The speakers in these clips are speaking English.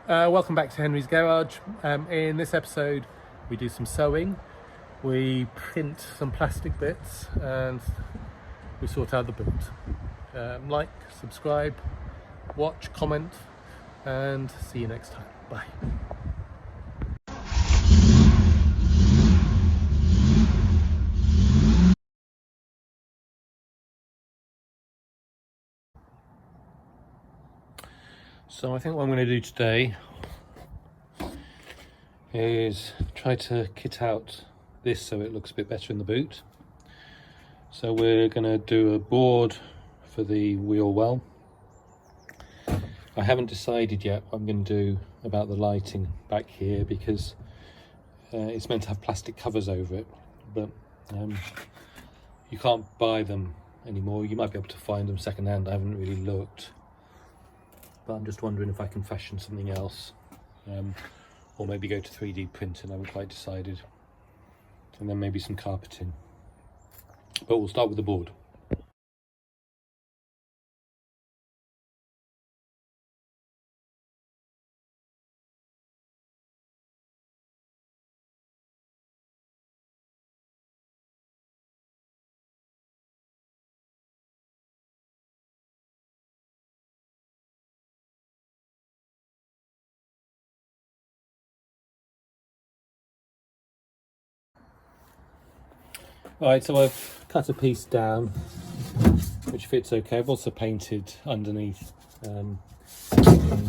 Welcome back to Henry's Garage. In this episode we do some sewing, we print some plastic bits and we sort out the boot. Like, subscribe, watch, comment, and see you next time. Bye. So I think what I'm going to do today is try to kit out this so it looks a bit better in the boot. So we're going to do a board for the wheel well. I haven't decided yet what I'm going to do about the lighting back here because it's meant to have plastic covers over it, but you can't buy them anymore. You might be able to find them second hand. I haven't really looked, but I'm just wondering if I can fashion something else, or maybe go to 3D printing. I haven't quite decided, and then maybe some carpeting, but we'll start with the board. Alright, so I've cut a piece down which fits okay. I've also painted underneath in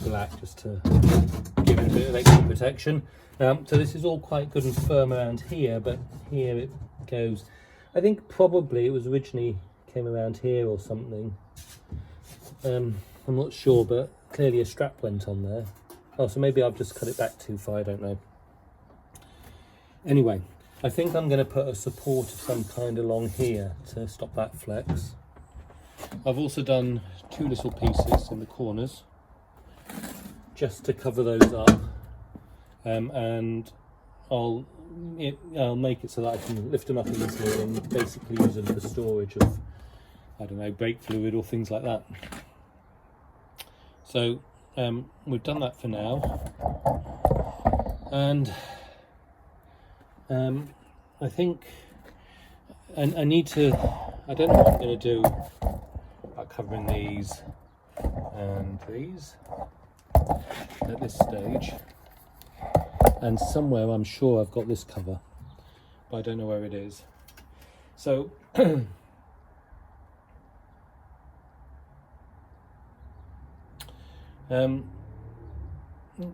black just to give it a bit of extra protection. So this is all quite good and firm around here, but here it goes. I think probably it was originally came around here or something. I'm not sure, but clearly a strap went on there. Oh, so maybe I've just cut it back too far, I don't know. Anyway, I think I'm going to put a support of some kind along here to stop that flex. I've also done two little pieces in the corners just to cover those up, and I'll make it so that I can lift them up easily and basically use them for storage of, I don't know, brake fluid or things like that. So we've done that for now, and I think I need to, I don't know what I'm going to do about covering these and these at this stage. And somewhere I'm sure I've got this cover, but I don't know where it is. So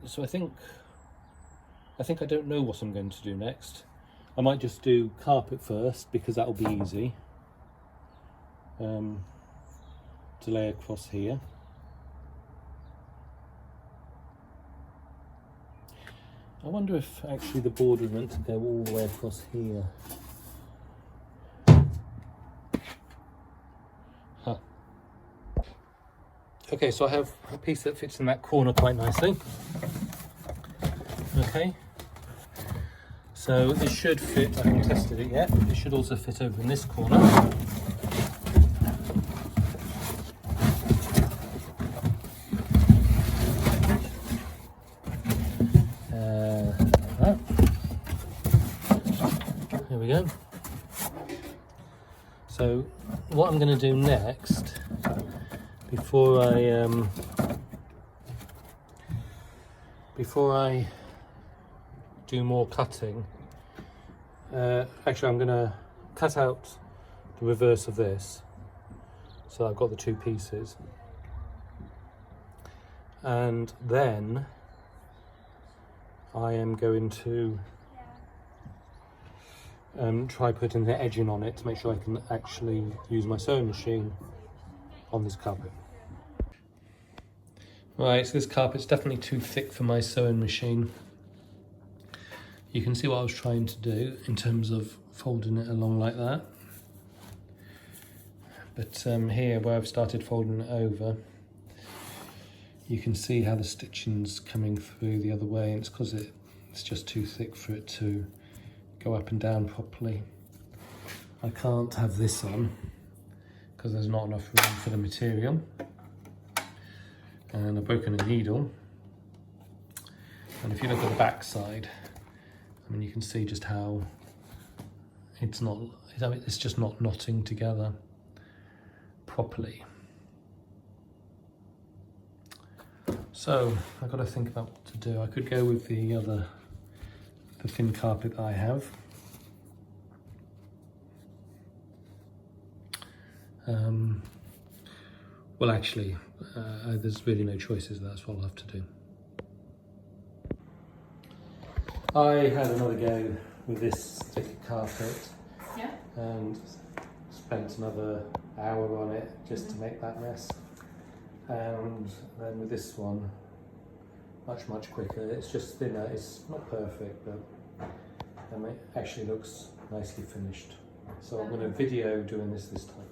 so I think I don't know what I'm going to do next. I might just do carpet first because that'll be easy to lay across here. I wonder if actually the board was meant to go all the way across here. Huh. Okay, so I have a piece that fits in that corner quite nicely. Okay. So this should fit, I haven't tested it yet, it should also fit over in this corner. There we go. So what I'm going to do next, before I do more cutting, actually I'm going to cut out the reverse of this so I've got the two pieces, and then I am going to try putting the edging on it to make sure I can actually use my sewing machine on this carpet. Right, so this carpet's definitely too thick for my sewing machine. You can see what I was trying to do in terms of folding it along like that. But here, where I've started folding it over, you can see how the stitching's coming through the other way, and it's because it's just too thick for it to go up and down properly. I can't have this on because there's not enough room for the material. And I've broken a needle, And if you look at the back side, I mean, you can see just how it's just not knotting together properly. So I've got to think about what to do. I could go with the thin carpet that I have. Well, actually, there's really no choices. That's what I'll have to do. I had another go with this thick carpet, Yeah. and spent another hour on it just to make that mess. And then with this one, much quicker. It's just thinner. It's not perfect, but it actually looks nicely finished. So I'm going to video doing this time.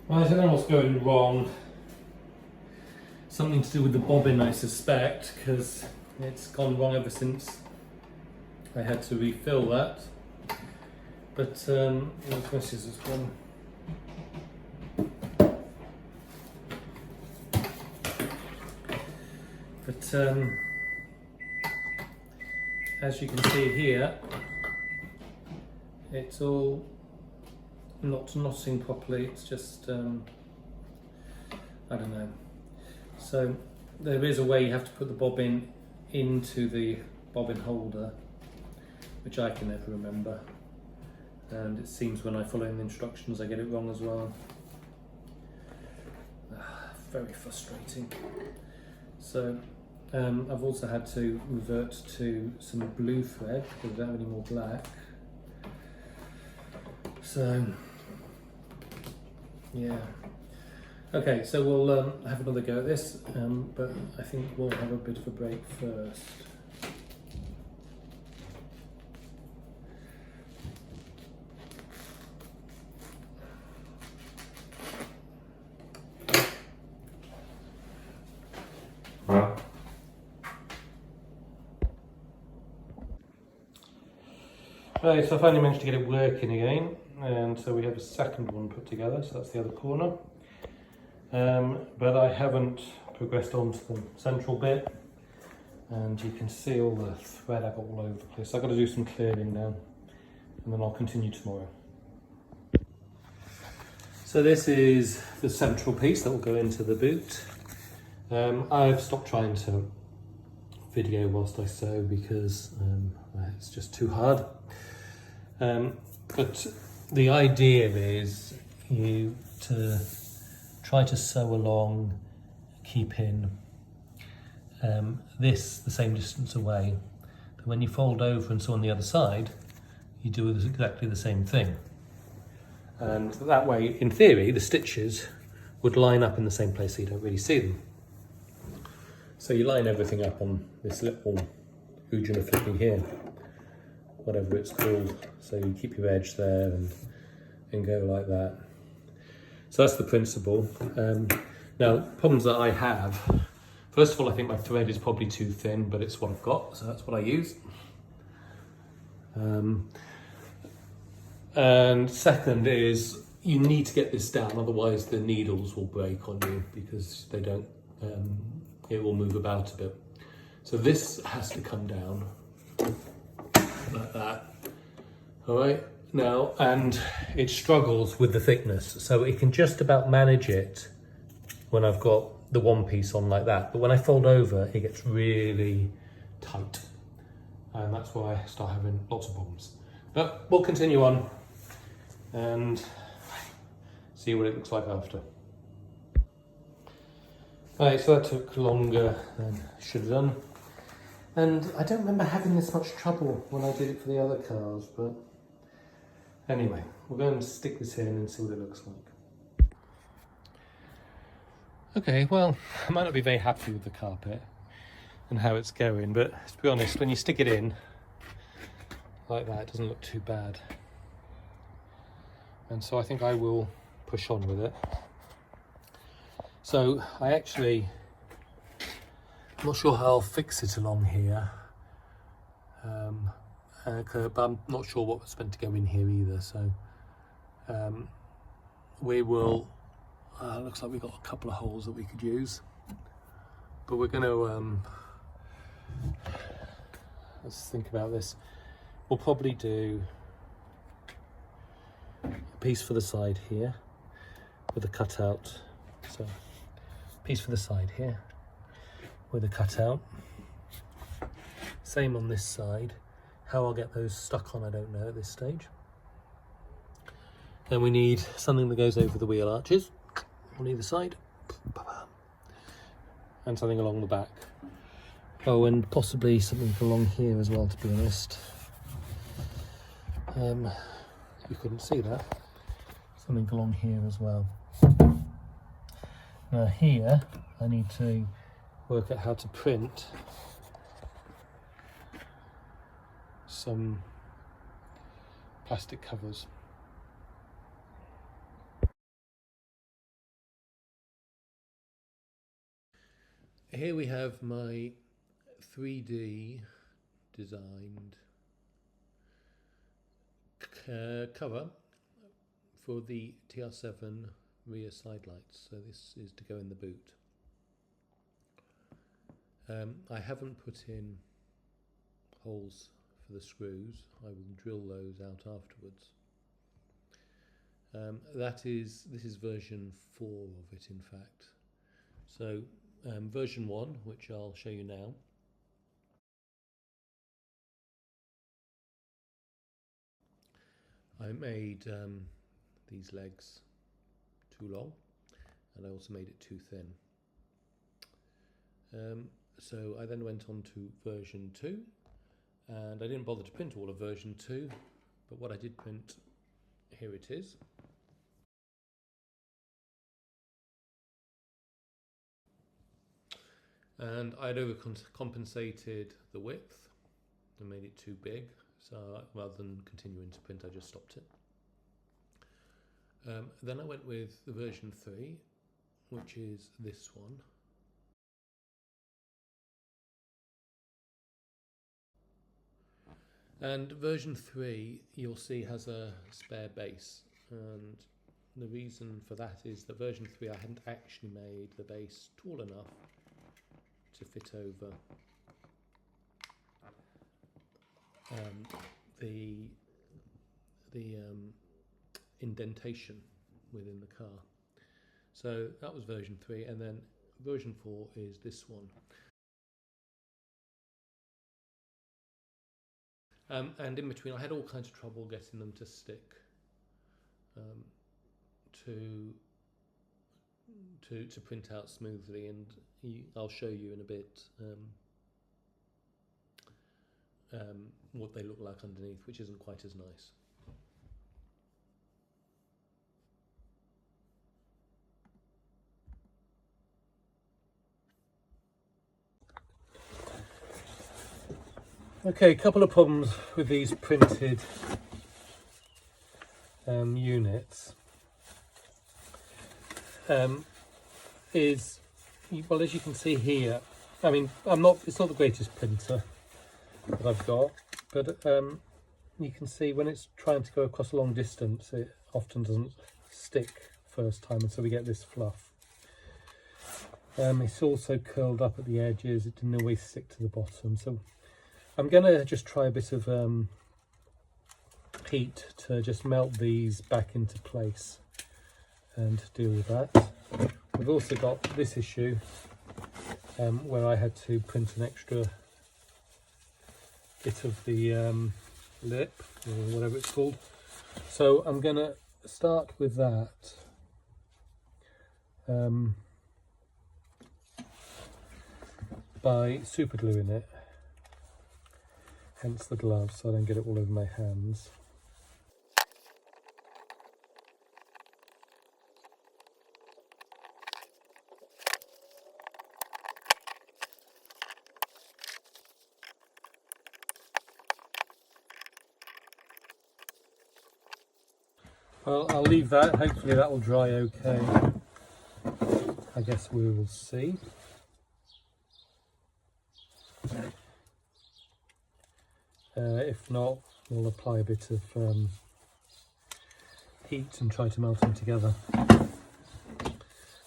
Well, I don't know what's going wrong. Something to do with the bobbin, I suspect, because it's gone wrong ever since I had to refill that. But this is this one. But as you can see here, it's all not knotting properly. It's just I don't know. So there is a way you have to put the bobbin into the bobbin holder, which I can never remember. And it seems when I follow the instructions I get it wrong as well. Very frustrating. So I've also had to revert to some blue thread because I don't have any more black. So yeah. Okay, so we'll have another go at this, but I think we'll have a bit of a break first. Right, so I finally managed to get it working again, and so we have a second one put together, so that's the other corner. But I haven't progressed on to the central bit, and you can see all the thread I've got all over the place. So I've got to do some clearing now, and then I'll continue tomorrow. So this is the central piece that will go into the boot. I've stopped trying to video whilst I sew because it's just too hard. But the idea is you to try to sew along, keeping this the same distance away. But when you fold over and sew on the other side, you do exactly the same thing. And that way, in theory, the stitches would line up in the same place so you don't really see them. So you line everything up on this little Ujuna flippy here, whatever it's called. So you keep your edge there and go like that. So that's the principle. Now, problems that I have, first of all, I think my thread is probably too thin, but it's what I've got, so that's what I use. And second is you need to get this down, otherwise the needles will break on you because they don't, it will move about a bit. So this has to come down like that. All right, now, and it struggles with the thickness, so it can just about manage it when I've got the one piece on like that. But when I fold over, it gets really tight. And that's why I start having lots of problems. But we'll continue on and see what it looks like after. Right, so that took longer than I should have done. And I don't remember having this much trouble when I did it for the other cars, but anyway, we'll go and stick this in and see what it looks like. Okay, well, I might not be very happy with the carpet and how it's going, but to be honest, when you stick it in like that, it doesn't look too bad. And so I think I will push on with it. So I'm not sure how I'll fix it along here, but I'm not sure what's meant to go in here either. So we will. Looks like we've got a couple of holes that we could use, but we're going to let's think about this. We'll probably do a piece for the side here with a cutout. So piece for the side here with a cutout. Same on this side. How I'll get those stuck on, I don't know at this stage. Then we need something that goes over the wheel arches on either side, and something along the back. Oh, and possibly something along here as well, to be honest. You couldn't see that. Something along here as well. Now here, I need to work out how to print some plastic covers. Here we have my 3D designed cover for the TR7 rear side lights. So this is to go in the boot. I haven't put in holes for the screws. I will drill those out afterwards. This is version 4 of it, in fact. So version 1, which I'll show you now. I made these legs too long, and I also made it too thin. So I then went on to version 2, and I didn't bother to print all of version 2, but what I did print, here it is. And I'd overcompensated the width and made it too big, so rather than continuing to print, I just stopped it. Then I went with the version 3, which is this one. And version 3, you'll see, has a spare base, and the reason for that is that version 3 I hadn't actually made the base tall enough to fit over the indentation within the car. So that was version 3, and then version 4 is this one. And in between, I had all kinds of trouble getting them to stick to print out smoothly, and I'll show you in a bit what they look like underneath, which isn't quite as nice. Okay, a couple of problems with these printed units is, well, as you can see here, I mean, it's not the greatest printer that I've got, but you can see when it's trying to go across a long distance, it often doesn't stick first time, and so we get this fluff. It's also curled up at the edges, it didn't always stick to the bottom, so I'm going to just try a bit of heat to just melt these back into place and deal with that. We've also got this issue where I had to print an extra bit of the lip, or whatever it's called. So I'm going to start with that. By super gluing it. Hence the gloves, so I don't get it all over my hands. Well, I'll leave that. Hopefully that will dry okay. I guess we will see. If not, we'll apply a bit of heat and try to melt them together.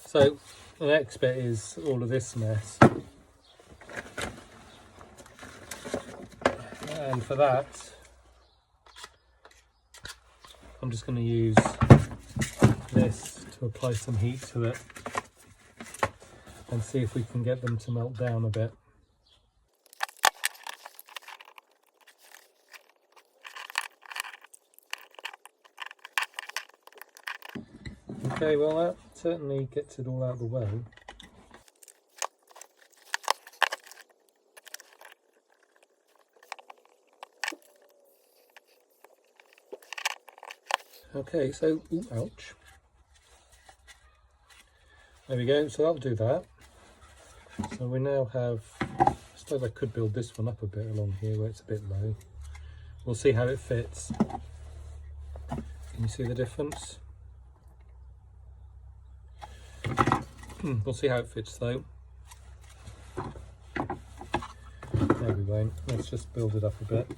So the next bit is all of this mess. And for that, I'm just going to use this to apply some heat to it and see if we can get them to melt down a bit. Okay, well that certainly gets it all out of the way. Okay, so, ooh, ouch. There we go, so that'll do that. So we now have, I suppose I could build this one up a bit along here where it's a bit low. We'll see how it fits. Can you see the difference? We'll see how it fits though. There we go, let's just build it up a bit.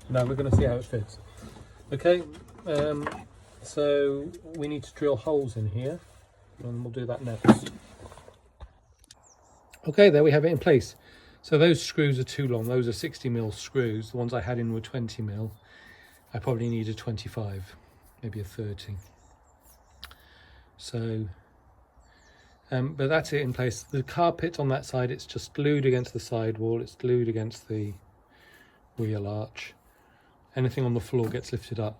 Now we're going to see how it fits. Okay, so we need to drill holes in here and we'll do that next. Okay, there we have it in place. So those screws are too long. Those are 60mm screws. The ones I had in were 20mm. I probably need a 25, maybe a 30. So, but that's it in place. The carpet on that side, it's just glued against the sidewall. It's glued against the wheel arch. Anything on the floor gets lifted up.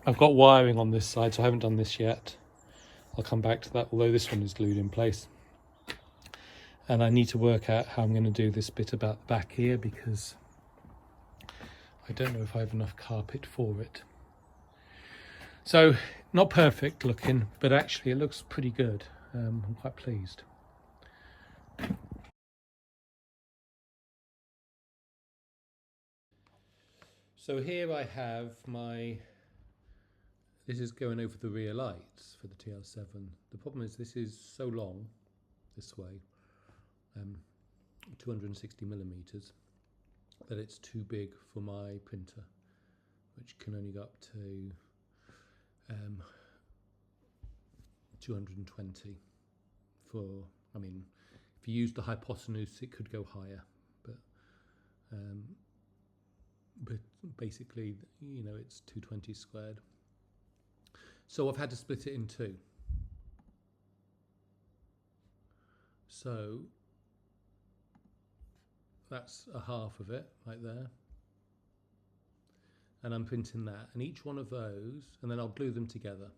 I've got wiring on this side, so I haven't done this yet. I'll come back to that, although this one is glued in place. And I need to work out how I'm going to do this bit about the back here, because I don't know if I have enough carpet for it. So, not perfect looking, but actually it looks pretty good. I'm quite pleased. So here I have this is going over the rear lights for the TR7. The problem is this is so long, this way, 260mm, that it's too big for my printer, which can only go up to 220 for, I mean, if you use the hypotenuse it could go higher, but basically, you know, it's 220 squared. So I've had to split it in two. So that's a half of it right there. And I'm printing that. And each one of those, and then I'll glue them together.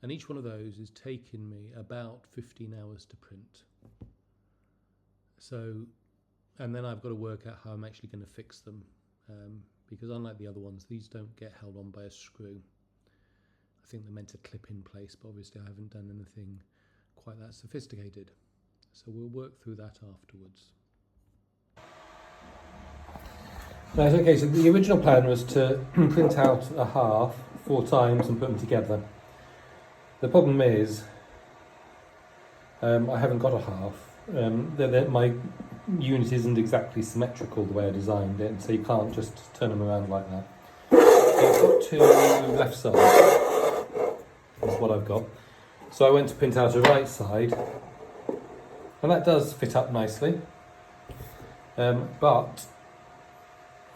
And each one of those is taking me about 15 hours to print. So, and then I've got to work out how I'm actually going to fix them. Because unlike the other ones, these don't get held on by a screw. I think they're meant to clip in place, but obviously I haven't done anything quite that sophisticated. So we'll work through that afterwards. Right, okay, so the original plan was to print out a half 4 times and put them together. The problem is, I haven't got a half. My unit isn't exactly symmetrical the way I designed it, so you can't just turn them around like that. It's got 2 left sides, is what I've got. So I went to print out a right side, and that does fit up nicely. But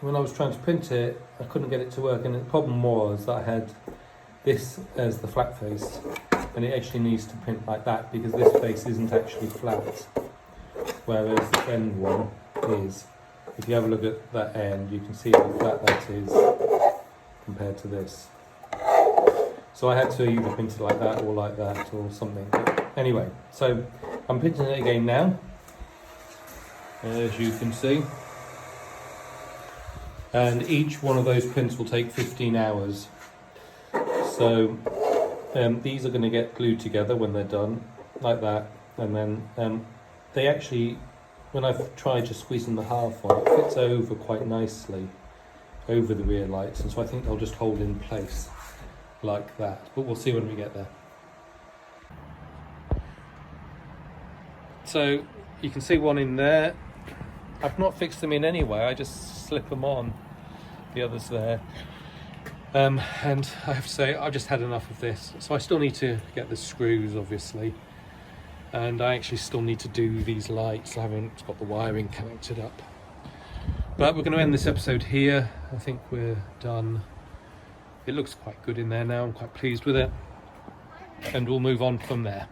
when I was trying to print it, I couldn't get it to work, and the problem was that I had this as the flat face, and it actually needs to print like that because this face isn't actually flat, whereas the end one is. If you have a look at that end, you can see how flat that is compared to this. So I had to either print it like that or something. But anyway, so I'm printing it again now, as you can see. And each one of those prints will take 15 hours. So these are going to get glued together when they're done, like that. And then they actually when I've tried just squeezing the half on, it fits over quite nicely over the rear lights, and so I think they'll just hold in place like that, but we'll see when we get there. So you can see one in there. I've not fixed them in anyway, I just slip them on, the others there. And I have to say, I've just had enough of this. So I still need to get the screws, obviously. And I actually still need to do these lights. I haven't got the wiring connected up. But we're going to end this episode here. I think we're done. It looks quite good in there now. I'm quite pleased with it. And we'll move on from there.